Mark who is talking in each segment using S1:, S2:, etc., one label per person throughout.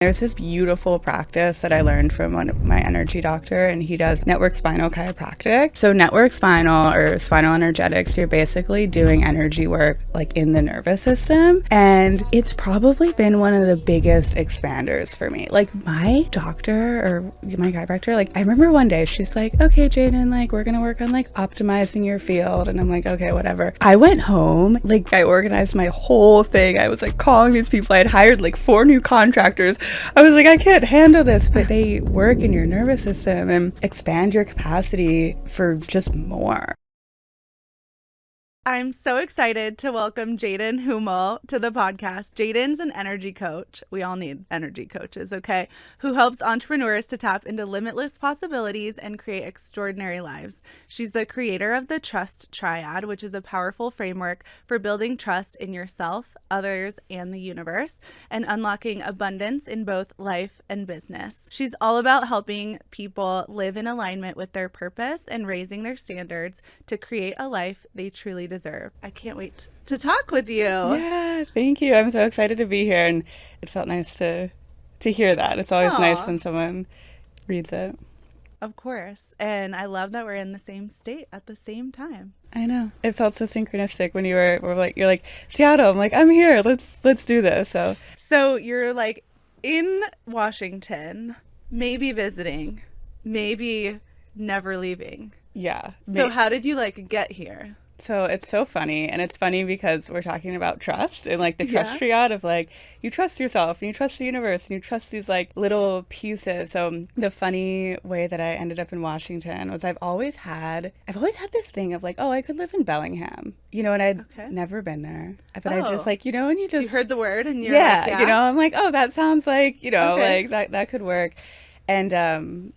S1: There's this beautiful practice that I learned from my energy doctor, and he does network spinal chiropractic. So network spinal or spinal energetics, you're basically doing energy work like in the nervous system. And it's probably been one of the biggest expanders for me. Like my doctor or my chiropractor, like I remember one day she's like, okay, Jaden, like we're going to work on like optimizing your field. And I'm like, okay, whatever. I went home, like I organized my whole thing. I was like calling these people. I had hired like 4 new contractors. I was like, I can't handle this, but they work in your nervous system and expand your capacity for just more.
S2: I'm so excited to welcome Jaden Hummel to the podcast. Jaden's an energy coach. We all need energy coaches, okay? Who helps entrepreneurs to tap into limitless possibilities and create extraordinary lives. She's the creator of the Trust Triad, which is a powerful framework for building trust in yourself, others, and the universe, and unlocking abundance in both life and business. She's all about helping people live in alignment with their purpose and raising their standards to create a life they truly deserve. I can't wait to talk with you.
S1: Yeah, thank you. I'm so excited to be here, and it felt nice to hear that. It's always nice when someone reads it.
S2: Of course. And I love that we're in the same state at the same time.
S1: I know. It felt so synchronistic when you're like Seattle. I'm like, I'm here. Let's do this. So
S2: you're like in Washington, maybe visiting, maybe never leaving.
S1: Yeah.
S2: So how did you like get here?
S1: So it's so funny, and it's funny because we're talking about trust and like the trust triad of like you trust yourself and you trust the universe and you trust these like little pieces. So the funny way that I ended up in Washington was I've always had this thing of like, oh, I could live in Bellingham, you know, and I'd never been there, but I just like, you know, and you
S2: heard the word and you're
S1: like,
S2: yeah,
S1: you know, I'm like, oh, that sounds like, you know, like that could work. And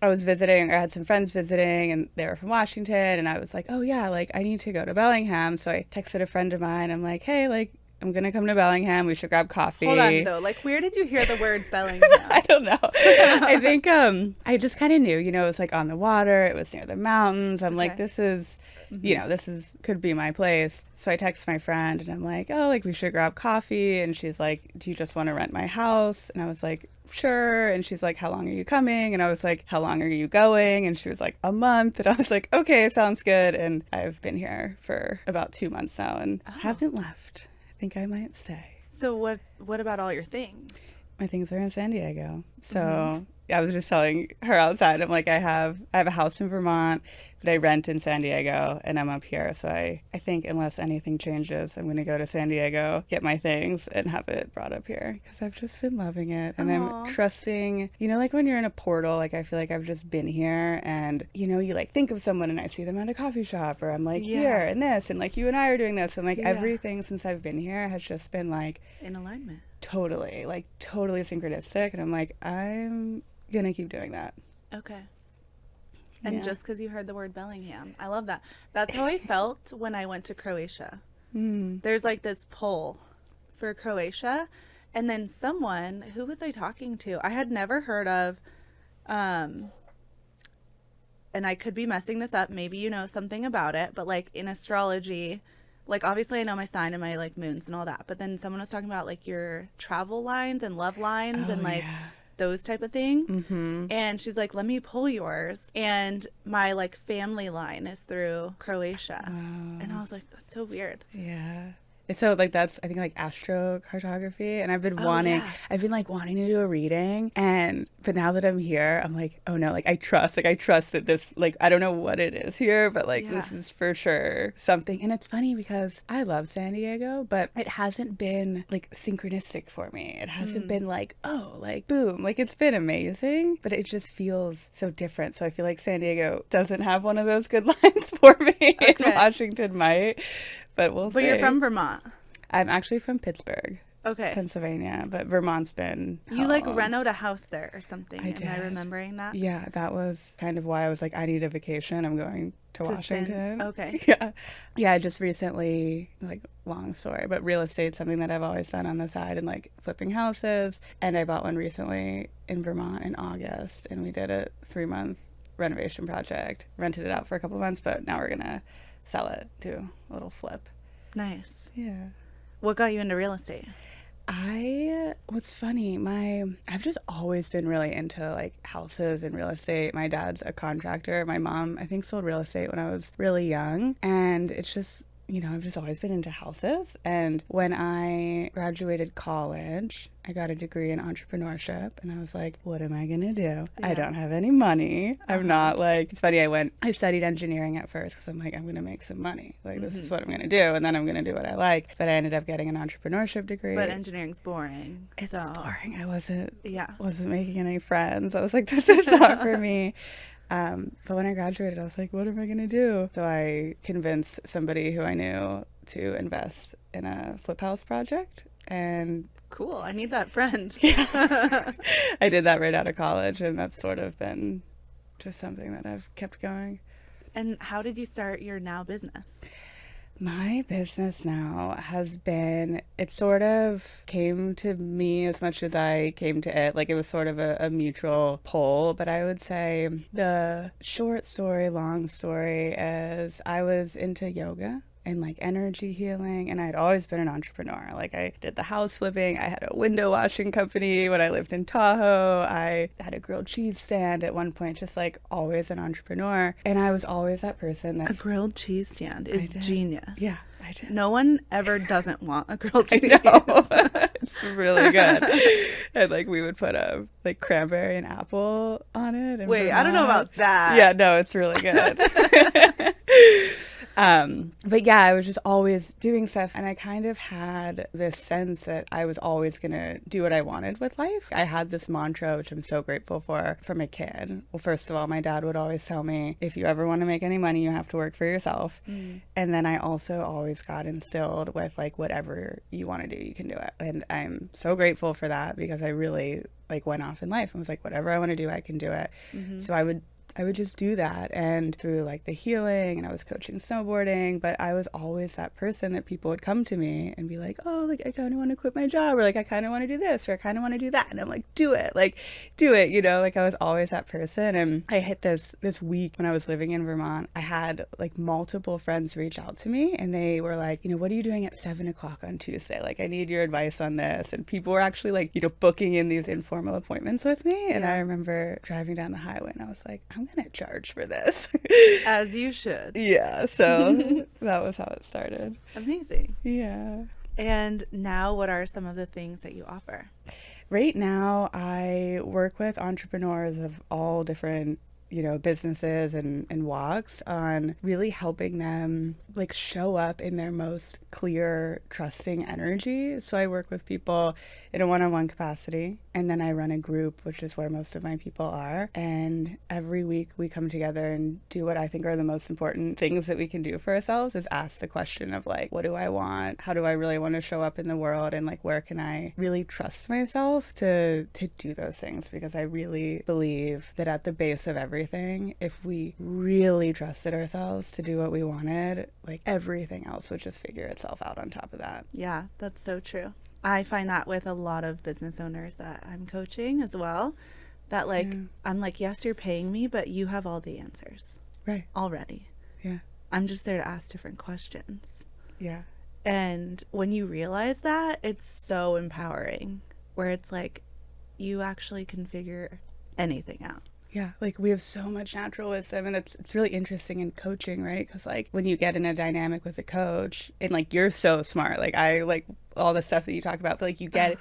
S1: I was visiting, or I had some friends visiting, and they were from Washington, and I was like, oh yeah, like I need to go to Bellingham. So I texted a friend of mine. I'm like, hey, like I'm going to come to Bellingham. We should grab coffee.
S2: Hold on, though. Like, where did you hear the word Bellingham?
S1: I don't know. I think I just kind of knew, you know, it was like on the water. It was near the mountains. I'm like, this is, you know, could be my place. So I text my friend, and I'm like, oh, like we should grab coffee. And she's like, do you just want to rent my house? And I was like, sure. And she's like, how long are you coming? And I was like, how long are you going? And she was like, a month. And I was like, okay, sounds good. And I've been here for about 2 months now and haven't left. I think I might stay.
S2: So what about all your things?
S1: My things are in San Diego. So I was just telling her outside, I'm like, I have a house in Vermont, but I rent in San Diego, and I'm up here. So I think unless anything changes, I'm going to go to San Diego, get my things, and have it brought up here because I've just been loving it. And I'm trusting, you know, like when you're in a portal, like I feel like I've just been here, and, you know, you like think of someone and I see them at a coffee shop, or I'm like here and this, and like you and I are doing this. And like everything since I've been here has just been like
S2: in alignment.
S1: Totally synchronistic. And I'm like, I'm going to keep doing that.
S2: Okay. And just because you heard the word Bellingham. I love that. That's how I felt when I went to Croatia. There's like this pull for Croatia. And then someone, who was I talking to? I had never heard of, and I could be messing this up. Maybe you know something about it. But like in astrology, like obviously I know my sign and my like moons and all that. But then someone was talking about like your travel lines and love lines and like those type of things. And she's like, let me pull yours. And my like family line is through Croatia. And I was like, that's so weird.
S1: Yeah. It's so like that's I think like astrocartography, and I've been wanting to do a reading, but now that I'm here I'm like, oh no, like I trust that this, like I don't know what it is here, but like this is for sure something. And it's funny because I love San Diego, but it hasn't been like synchronistic for me. It hasn't been like, oh, like boom, like it's been amazing, but it just feels so different. So I feel like San Diego doesn't have one of those good lines for me. And Washington might. But we'll see.
S2: But you're from Vermont.
S1: I'm actually from Pittsburgh, Pennsylvania, but Vermont's been home.
S2: You like renoed a house there or something.
S1: I did.
S2: Am I remembering that?
S1: Yeah, that was kind of why I was like, I need a vacation. I'm going to Washington.
S2: Okay.
S1: Yeah, just recently, like long story, but real estate's something that I've always done on the side, and like flipping houses. And I bought one recently in Vermont in August, and we did a 3-month renovation project, rented it out for a couple months, but now we're going to sell it, do a little flip.
S2: Nice.
S1: Yeah.
S2: What got you into real estate?
S1: What's funny, I've just always been really into like houses and real estate. My dad's a contractor. My mom, I think, sold real estate when I was really young. And it's just, I've just always been into houses. And when I graduated college, I got a degree in entrepreneurship, and I was like, what am I going to do? Yeah. I don't have any money. I'm not like, it's funny, I studied engineering at first because I'm like, I'm going to make some money. Like, this is what I'm going to do, and then I'm going to do what I like. But I ended up getting an entrepreneurship degree.
S2: But engineering's boring.
S1: It's boring. I wasn't making any friends. I was like, this is not for me. But when I graduated, I was like, what am I going to do? So I convinced somebody who I knew to invest in a flip house project. And
S2: cool. I need that friend.
S1: Yeah. I did that right out of college, and that's sort of been just something that I've kept going.
S2: And how did you start your now business?
S1: My business now it sort of came to me as much as I came to it. Like, it was sort of a mutual pull. But I would say the short story, long story is I was into yoga and like energy healing, and I'd always been an entrepreneur. Like, I did the house flipping. I had a window washing company when I lived in Tahoe. I had a grilled cheese stand at one point, just like always an entrepreneur. And I was always that person that...
S2: A grilled cheese stand is genius.
S1: Yeah, I did.
S2: No one ever doesn't want a grilled cheese.
S1: I know. It's really good. And like, we would put a like cranberry and apple on it. And
S2: wait, I don't know about that.
S1: Yeah, no, it's really good. But yeah, I was just always doing stuff, and I kind of had this sense that I was always going to do what I wanted with life. I had this mantra, which I'm so grateful for, from a kid. Well, first of all, my dad would always tell me, if you ever want to make any money, you have to work for yourself. And then I also always got instilled with like, whatever you want to do, you can do it. And I'm so grateful for that, because I really like went off in life and was like, whatever I want to do, I can do it. So I would just do that. And through like the healing, and I was coaching snowboarding, but I was always that person that people would come to me and be like, oh, like, I kind of want to quit my job, or like, I kind of want to do this, or I kind of want to do that. And I'm like, do it, like, do it, like I was always that person. And I hit this week when I was living in Vermont, I had like multiple friends reach out to me, and they were like, what are you doing at 7:00 on Tuesday? Like, I need your advice on this. And people were actually like, booking in these informal appointments with me. And I remember driving down the highway, and I was like, I'm gonna charge for this.
S2: As you should.
S1: Yeah, so that was how it started.
S2: Amazing.
S1: Yeah.
S2: And now, what are some of the things that you offer?
S1: Right now, I work with entrepreneurs of all different businesses and walks on really helping them like show up in their most clear, trusting energy. So I work with people in a one-on-one capacity, and then I run a group, which is where most of my people are. And every week we come together and do what I think are the most important things that we can do for ourselves, is ask the question of like, what do I want? How do I really want to show up in the world? And like, where can I really trust myself to do those things? Because I really believe that at the base of everything, if we really trusted ourselves to do what we wanted, like everything else would just figure itself out on top of that.
S2: Yeah, that's so true. I find that with a lot of business owners that I'm coaching as well, that like, I'm like, yes, you're paying me, but you have all the answers.
S1: Right.
S2: Already.
S1: Yeah.
S2: I'm just there to ask different questions.
S1: Yeah.
S2: And when you realize that, it's so empowering, where it's like, you actually can figure anything out.
S1: Yeah, like we have so much natural wisdom, and it's really interesting in coaching, right? Because like when you get in a dynamic with a coach, and like you're so smart, like I like all the stuff that you talk about, but like you get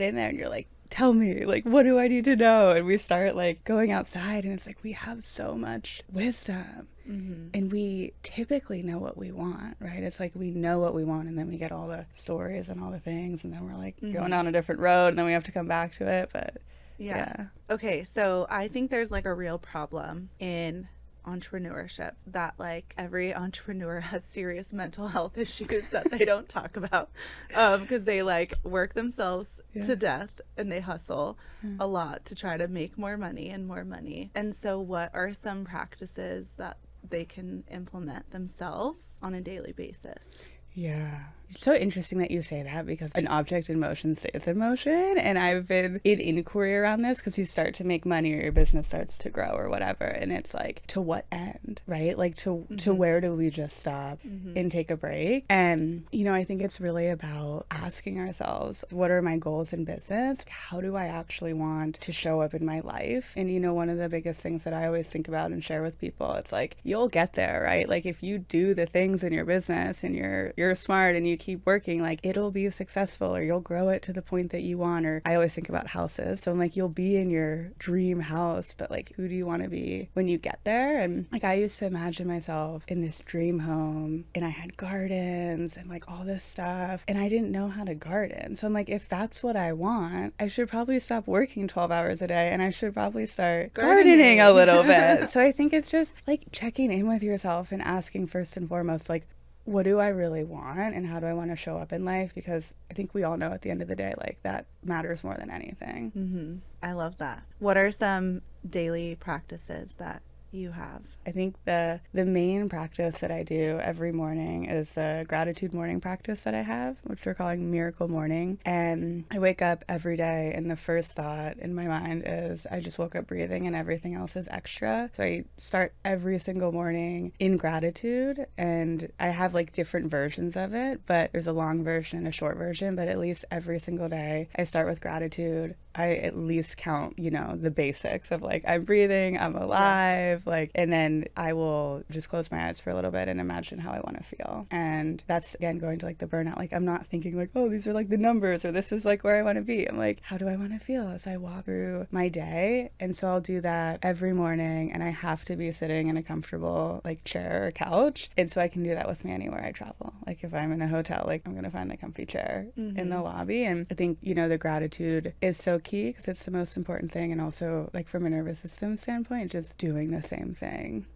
S1: in there and you're like, tell me, like, what do I need to know? And we start like going outside, and it's like we have so much wisdom, and we typically know what we want, right? It's like we know what we want, and then we get all the stories and all the things, and then we're like going down a different road, and then we have to come back to it, but. Yeah.
S2: Okay, so I think there's like a real problem in entrepreneurship that like every entrepreneur has serious mental health issues that they don't talk about, because they like work themselves to death, and they hustle a lot to try to make more money and more money. And so what are some practices that they can implement themselves on a daily basis?
S1: Yeah. It's so interesting that you say that, because an object in motion stays in motion. And I've been in inquiry around this because you start to make money or your business starts to grow or whatever. And it's like, to what end, right? Like to where do we just stop and take a break? And, you know, I think it's really about asking ourselves, what are my goals in business? How do I actually want to show up in my life? And, you know, one of the biggest things that I always think about and share with people, it's like, you'll get there, right? Like if you do the things in your business and you're smart and you keep working, like it'll be successful, or you'll grow it to the point that you want. Or I always think about houses. So I'm like, you'll be in your dream house, but like, who do you want to be when you get there? And like, I used to imagine myself in this dream home and I had gardens and like all this stuff, and I didn't know how to garden. So I'm like, if that's what I want, I should probably stop working 12 hours a day and I should probably start gardening a little bit. So I think it's just like checking in with yourself and asking first and foremost, like, what do I really want and how do I want to show up in life? Because I think we all know at the end of the day, like that matters more than anything.
S2: I love that. What are some daily practices that you have?
S1: I think the main practice that I do every morning is a gratitude morning practice that I have, which we're calling Miracle Morning. And I wake up every day and the first thought in my mind is, I just woke up breathing and everything else is extra. So I start every single morning in gratitude, and I have like different versions of it, but there's a long version and a short version, but at least every single day I start with gratitude. I at least count, you know, the basics of like, I'm breathing, I'm alive, like, and then I will just close my eyes for a little bit and imagine how I want to feel. And that's, again, going to like the burnout. Like, I'm not thinking like, oh, these are like the numbers or this is like where I want to be. I'm like, how do I want to feel as I walk through my day? And so I'll do that every morning, and I have to be sitting in a comfortable like chair or couch. And so I can do that with me anywhere I travel. Like if I'm in a hotel, like I'm going to find a comfy chair in the lobby. And I think, you know, the gratitude is so key because it's the most important thing. And also like from a nervous system standpoint, just doing the same thing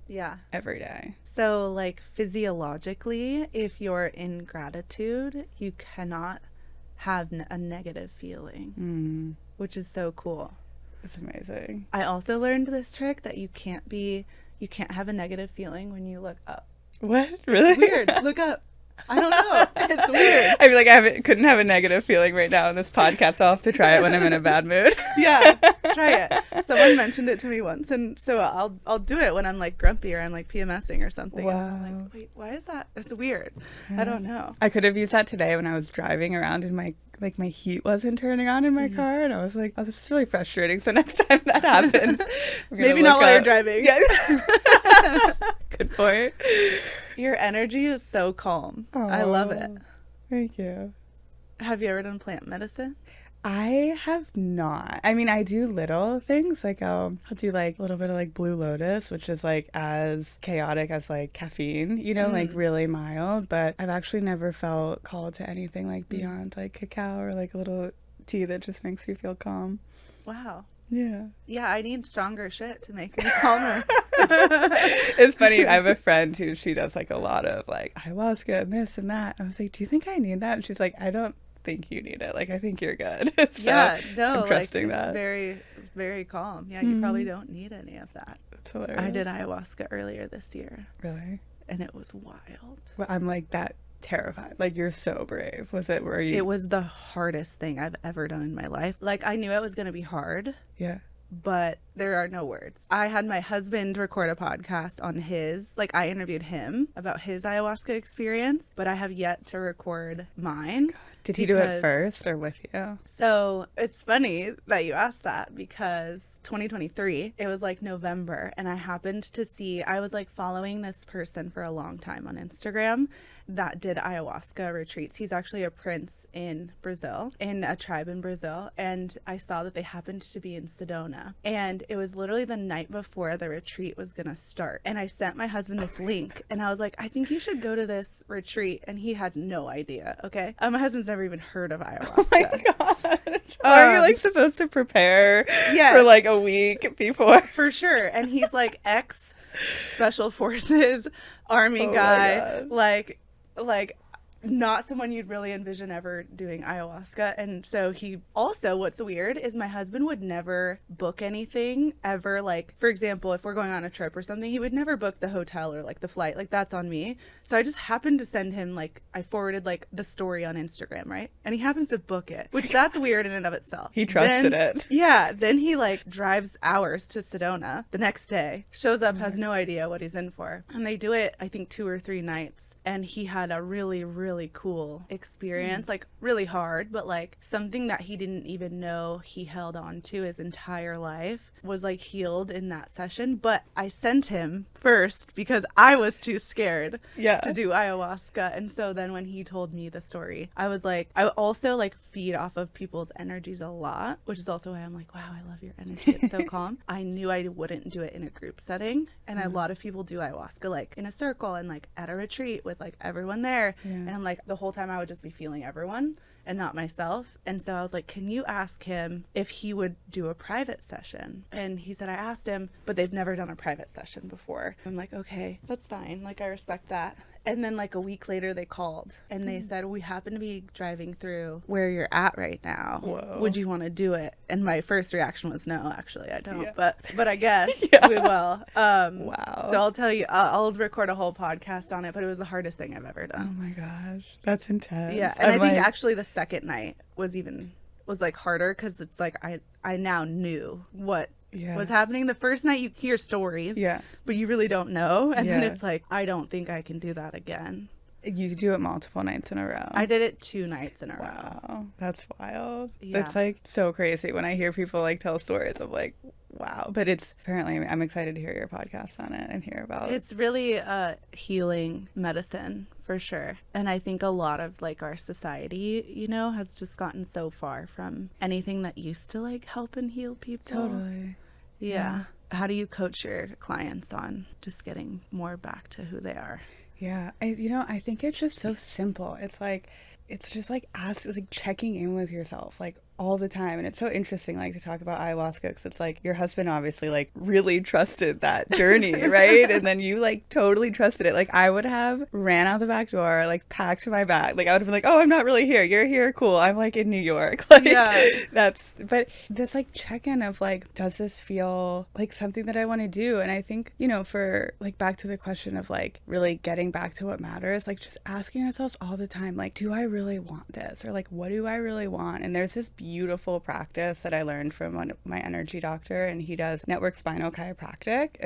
S1: every day.
S2: So like physiologically, if you're in gratitude, you cannot have a negative feeling, which is so cool.
S1: It's amazing.
S2: I also learned this trick that you can't have a negative feeling when you look up.
S1: What? Really?
S2: It's weird. Look up. I don't know. It's weird.
S1: I feel like I couldn't have a negative feeling right now in this podcast. I'll have to try it when I'm in a bad mood.
S2: Yeah, try it. Someone mentioned it to me once, and so I'll do it when I'm like grumpy or I'm like PMSing or something.
S1: Wow.
S2: And I'm like, wait, why is that? It's weird. I don't know.
S1: I could have used that today when I was driving around and my heat wasn't turning on in my car, and I was like, oh, this is really frustrating. So next time that happens,
S2: maybe not while you're driving.
S1: Yeah. Good point.
S2: Your energy is so calm. Oh, I love it.
S1: Thank you.
S2: Have you ever done plant medicine?
S1: I have not. I mean, I do little things like I'll do like a little bit of like Blue Lotus, which is like as chaotic as like caffeine, you know, like really mild. But I've actually never felt called to anything like beyond like cacao or like a little tea that just makes you feel calm.
S2: Wow.
S1: Yeah.
S2: Yeah, I need stronger shit to make me calmer.
S1: It's funny. I have a friend who she does like a lot of like ayahuasca and this and that. I was like, do you think I need that? And she's like, I don't think you need it. Like, I think you're good. So
S2: yeah, no,
S1: I'm trusting that.
S2: It's very, very calm. Yeah, you probably don't need any of that.
S1: That's hilarious.
S2: I did ayahuasca earlier this year.
S1: Really?
S2: And it was wild.
S1: Well, I'm like that terrified. Like, you're so brave. It
S2: was the hardest thing I've ever done in my life. Like, I knew it was going to be hard.
S1: Yeah.
S2: But there are no words. I had my husband record a podcast on I interviewed him about his ayahuasca experience, but I have yet to record mine.
S1: Did he do it first or with you?
S2: So it's funny that you asked that, because 2023, it was like November, and I happened to see, I was like following this person for a long time on Instagram that did ayahuasca retreats. He's actually a prince in Brazil, in a tribe in Brazil, and I saw that they happened to be in Sedona, and it was literally the night before the retreat was gonna start, and I sent my husband this link, and I was like, I think you should go to this retreat, and he had no idea. Okay, my husband's never even heard of ayahuasca.
S1: Oh my gosh. Are you like supposed to prepare for like a week before?
S2: For sure. And he's like ex special forces army guy, like not someone you'd really envision ever doing ayahuasca. And so he also, what's weird is my husband would never book anything ever. Like, for example, if we're going on a trip or something, he would never book the hotel or like the flight. Like, that's on me. So I just happened to send him, like, I forwarded like the story on Instagram, right? And he happens to book it, which that's weird in and of itself.
S1: He trusted it.
S2: Yeah. Then he like drives hours to Sedona the next day, shows up, has no idea what he's in for. And they do it, I think, 2 or 3 nights. And he had a really, really cool experience, like really hard, but like something that he didn't even know he held on to his entire life was like healed in that session. But I sent him first because I was too scared to do ayahuasca. And so then when he told me the story, I was like, I also like feed off of people's energies a lot, which is also why I'm like, wow, I love your energy. It's so calm. I knew I wouldn't do it in a group setting. And a lot of people do ayahuasca like in a circle and like at a retreat with like everyone there. And I'm like, the whole time I would just be feeling everyone and not myself. And so I was like, can you ask him if he would do a private session? And he said, I asked him, but they've never done a private session before. I'm like, okay, that's fine. Like, I respect that. And then like a week later they called and they said, we happen to be driving through where you're at right now.
S1: Whoa.
S2: Would you want to do it? And my first reaction was no, actually I don't, but I guess we will.
S1: Wow.
S2: So I'll tell you, I'll record a whole podcast on it, but it was the hardest thing I've ever done.
S1: Oh my gosh. That's intense.
S2: Yeah. And I think actually the second night was like harder because it's like I now knew what was happening. The first night you hear stories, but you really don't know. And then it's like, I don't think I can do that again.
S1: You do it multiple nights in a row.
S2: I did it 2 nights in a row.
S1: Wow. That's wild.
S2: Yeah.
S1: That's like so crazy. When I hear people like tell stories of like, wow. But it's apparently, I'm excited to hear your podcast on it and hear about it.
S2: It's really a healing medicine for sure. And I think a lot of like our society, you know, has just gotten so far from anything that used to like help and heal people.
S1: Totally.
S2: Yeah. How do you coach your clients on just getting more back to who they are?
S1: Yeah. I think it's just so simple. It's just like checking in with yourself like all the time. And it's so interesting like to talk about ayahuasca because it's like your husband obviously like really trusted that journey, right? And then you like totally trusted it. Like I would have ran out the back door, like packed my bag. Like I would have been like, oh, I'm not really here. You're here. Cool. I'm like in New York. Like but this like check-in of like, does this feel like something that I want to do? And I think, for like back to the question of like really getting back to what matters, like just asking ourselves all the time, like, do I really want this? Or like, what do I really want? And there's this beautiful practice that I learned from my energy doctor, and he does network spinal chiropractic.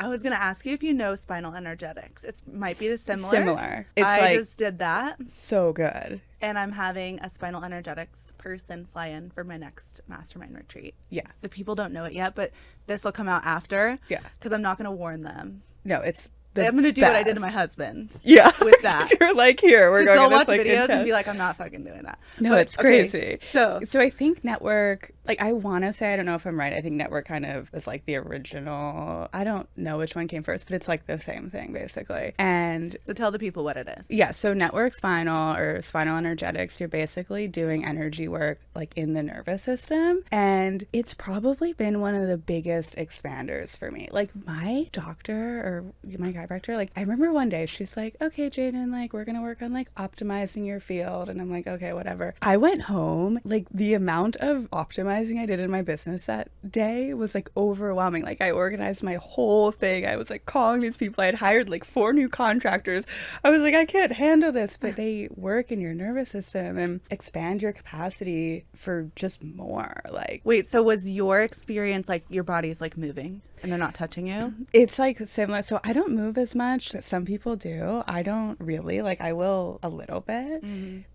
S2: I was gonna ask you if you know Spinal Energetics. It might be similar.
S1: It's
S2: I just did that.
S1: So good.
S2: And I'm having a Spinal Energetics person fly in for my next mastermind retreat. Yeah. The people don't know it yet, but this will come out after. Yeah. Because I'm not gonna warn them.
S1: No, it's
S2: I'm gonna do what I did to my husband.
S1: Yeah,
S2: with that.
S1: You're like, here we're going.
S2: They'll watch
S1: like,
S2: videos
S1: intense.
S2: and be like, I'm not fucking doing that.
S1: No, but, it's crazy.
S2: Okay,
S1: so I think network. Like I want to say, I don't know if I'm right. I think network kind of is like the original. I don't know which one came first, but it's like the same thing basically. And
S2: so tell the people what it is.
S1: Yeah. So network spinal or spinal energetics, you're basically doing energy work like in the nervous system, and it's probably been one of the biggest expanders for me. Like my doctor or my chiropractor, like I remember one day she's like, okay, Jaden, like we're gonna work on like optimizing your field, and I'm like, okay, whatever. I went home, like the amount of optimizing I did in my business that day was like overwhelming. Like I organized my whole thing. I was like calling these people. I had hired like 4 new contractors. I was like, I can't handle this. But they work in your nervous system and expand your capacity for just more. Like,
S2: wait, so was your experience like your body's like moving and they're not touching you?
S1: It's like similar. So I don't move as much. Some people do. I don't really. Like I will a little bit,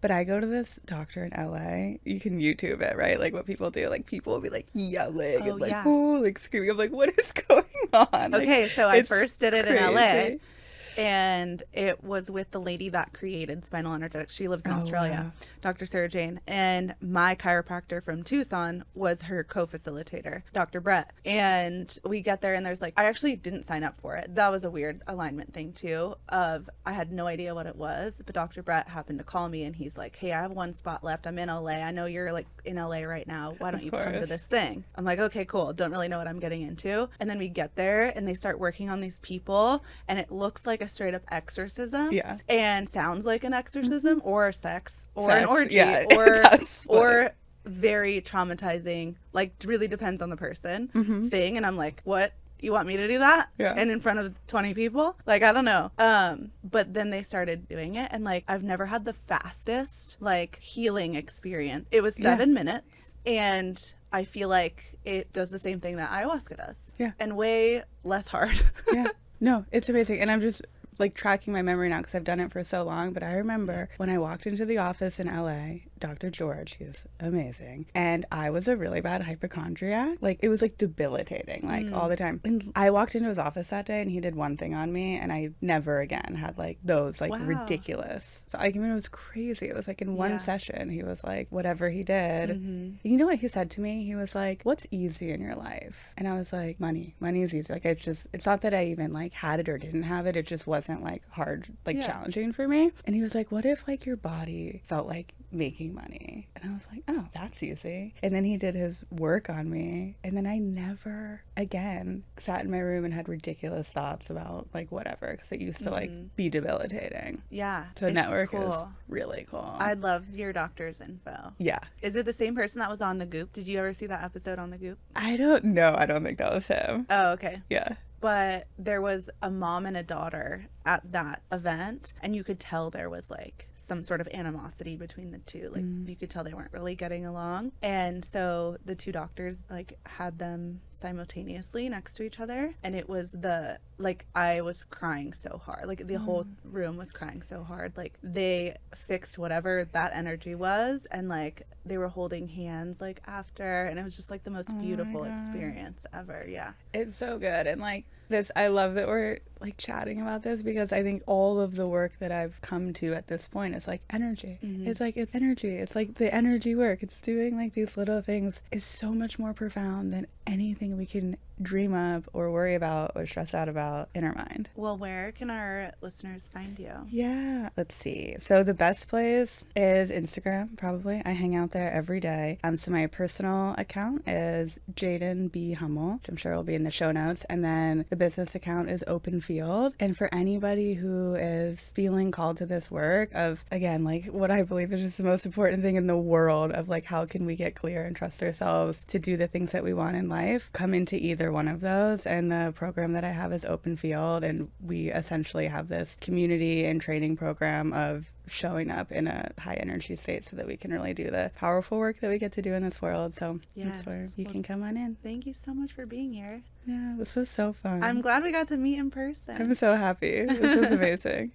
S1: but I go to this doctor in LA. You can YouTube it, right? Like what people do. Like people will be like yelling and like, oh, like screaming. I'm like, what is going on?
S2: Okay,
S1: like,
S2: so I first did it
S1: crazy.
S2: In LA. And it was with the lady that created Spinal Energetics. She lives in Australia, wow. Dr. Sarah Jane. And my chiropractor from Tucson was her co-facilitator, Dr. Brett. And we get there and there's like, I actually didn't sign up for it. That was a weird alignment thing too, of I had no idea what it was. But Dr. Brett happened to call me and he's like, hey, I have 1 spot left. I'm in LA. I know you're like in LA right now. Why don't you come to this thing? I'm like, okay, cool. Don't really know what I'm getting into. And then we get there and they start working on these people and it looks like like a straight up exorcism.
S1: Yeah.
S2: And sounds like an exorcism or sex or an orgy or very traumatizing, like really depends on the person thing. And I'm like, what? You want me to do that?
S1: Yeah.
S2: And in front of 20 people? Like, I don't know. But then they started doing it, and like, I've never had the fastest like healing experience. It was 7 minutes, and I feel like it does the same thing that ayahuasca does.
S1: Yeah.
S2: And way less hard.
S1: Yeah. No, it's amazing. And I'm just like tracking my memory now because I've done it for so long. But I remember when I walked into the office in LA, Dr. George, he's amazing. And I was a really bad hypochondriac. Like, it was like debilitating, like all the time. And I walked into his office that day and he did one thing on me, and I never again had like those like ridiculous. Like, I mean, it was crazy. It was like in one session, he was like, whatever he did. You know what he said to me? He was like, what's easy in your life? And I was like, money. Money is easy. Like, it's not that I even like had it or didn't have it. It just wasn't like hard, like challenging for me. And he was like, what if like your body felt like making money? And I was like, oh, that's easy. And then he did his work on me, and then I never again sat in my room and had ridiculous thoughts about like whatever, because it used to like be debilitating.
S2: Yeah.
S1: So network is really cool.
S2: I love your doctor's info.
S1: Yeah.
S2: Is it the same person that was on The Goop? Did you ever see that episode on The Goop?
S1: I don't know. I don't think that was him.
S2: Oh, okay.
S1: Yeah.
S2: But there was a mom and a daughter at that event, and you could tell there was like some sort of animosity between the two. Like you could tell they weren't really getting along. And so the two doctors like had them simultaneously next to each other, and it was like I was crying so hard. Like the whole room was crying so hard. Like they fixed whatever that energy was, and like they were holding hands like after, and it was just like the most beautiful experience ever. Yeah.
S1: It's so good. And like this, I love that we're like chatting about this, because I think all of the work that I've come to at this point is like energy. It's like, it's energy. It's like the energy work. It's doing like these little things is so much more profound than anything we can dream up or worry about or stress out about in our mind.
S2: Well, where can our listeners find you?
S1: Yeah, let's see. So the best place is Instagram, probably. I hang out there every day. So my personal account is Jaden B. Hummel, which I'm sure will be in the show notes. And then the business account is Open Field. And for anybody who is feeling called to this work of, again, like what I believe is just the most important thing in the world of like, how can we get clear and trust ourselves to do the things that we want in life, come into either one of those. And the program that I have is Open Field, and we essentially have this community and training program of showing up in a high energy state so that we can really do the powerful work that we get to do in this world. So that's where you can come on in.
S2: Thank you so much for being here.
S1: Yeah, this was so fun.
S2: I'm glad we got to meet in person.
S1: I'm so happy. This was amazing.